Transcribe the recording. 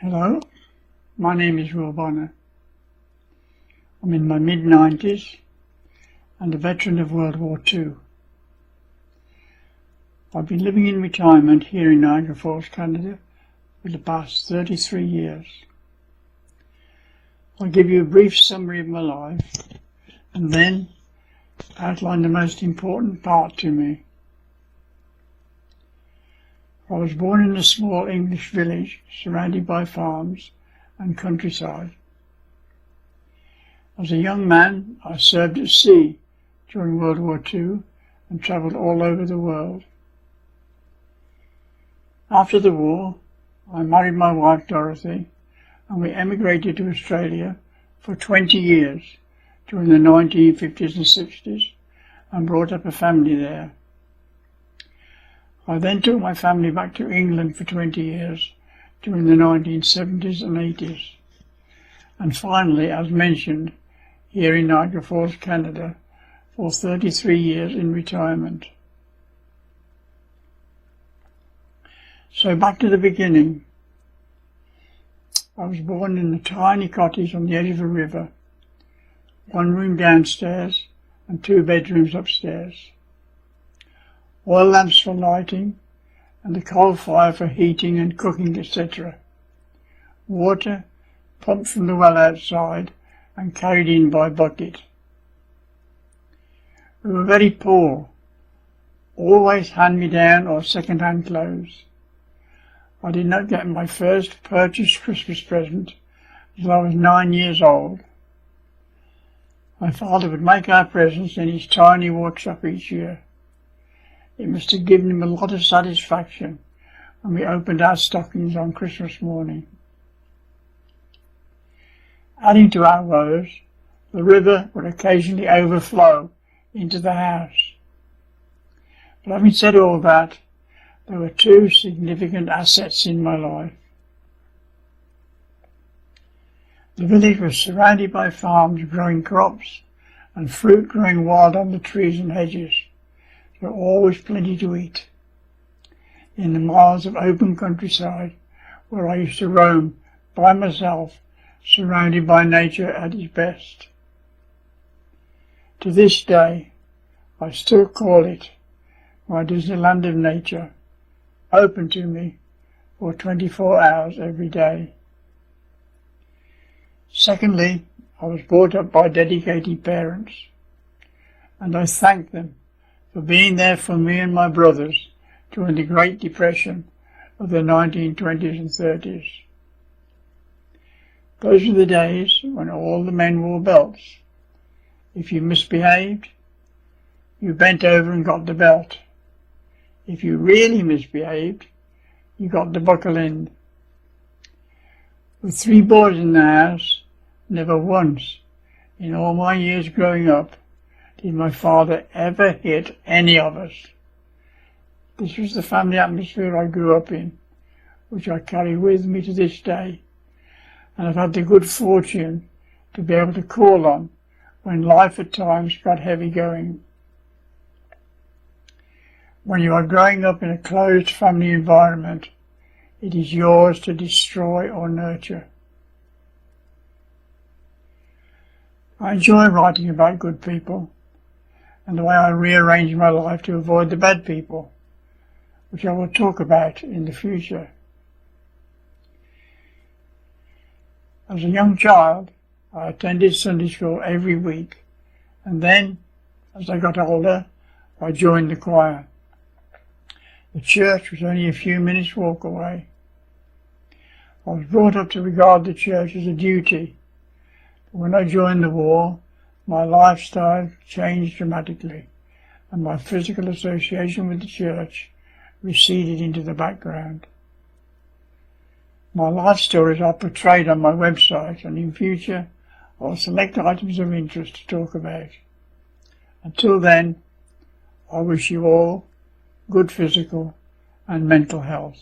Hello, my name is Will Bonner. I'm in my mid-90s and a veteran of World War II. I've been living in retirement here in Niagara Falls, Canada for the past 33 years. I'll give you a brief summary of my life and then outline the most important part to me. I was born in a small English village surrounded by farms and countryside. As a young man, I served at sea during World War II and travelled all over the world. After the war, I married my wife Dorothy and we emigrated to Australia for 20 years during the 1950s and 60s and brought up a family there. I then took my family back to England for 20 years during the 1970s and 80s, and finally, as mentioned, here in Niagara Falls, Canada, for 33 years in retirement. So back to the beginning. I was born in a tiny cottage on the edge of a river, one room downstairs and 2 bedrooms upstairs. Oil lamps for lighting and a coal fire for heating and cooking, etc. Water pumped from the well outside and carried in by bucket. We were very poor, always hand-me-down or second-hand clothes. I did not get my first purchased Christmas present until I was 9 years old. My father would make our presents in his tiny workshop each year. It must have given him a lot of satisfaction when we opened our stockings on Christmas morning. Adding to our woes, the river would occasionally overflow into the house. But having said all that, there were 2 significant assets in my life. The village was surrounded by farms growing crops and fruit growing wild on the trees and hedges. There were always plenty to eat. In the miles of open countryside where I used to roam by myself, surrounded by nature at its best. To this day, I still call it my Disneyland of nature, open to me for 24 hours every day. Secondly, I was brought up by dedicated parents, and I thank them for being there for me and my brothers during the Great Depression of the 1920s and 30s. Those were the days when all the men wore belts. If you misbehaved, you bent over and got the belt. If you really misbehaved, you got the buckle end. With 3 boys in the house, never once in all my years growing up did my father ever hit any of us. This was the family atmosphere I grew up in, which I carry with me to this day, and I've had the good fortune to be able to call on when life at times got heavy going. When you are growing up in a closed family environment, it is yours to destroy or nurture. I enjoy writing about good people and the way I rearrange my life to avoid the bad people, which I will talk about in the future. As a young child, I attended Sunday school every week, and then, as I got older, I joined the choir. The church was only a few minutes' walk away. I was brought up to regard the church as a duty, but when I joined the war, my lifestyle changed dramatically, and my physical association with the church receded into the background. My life stories are portrayed on my website, and in future I'll select items of interest to talk about. Until then, I wish you all good physical and mental health.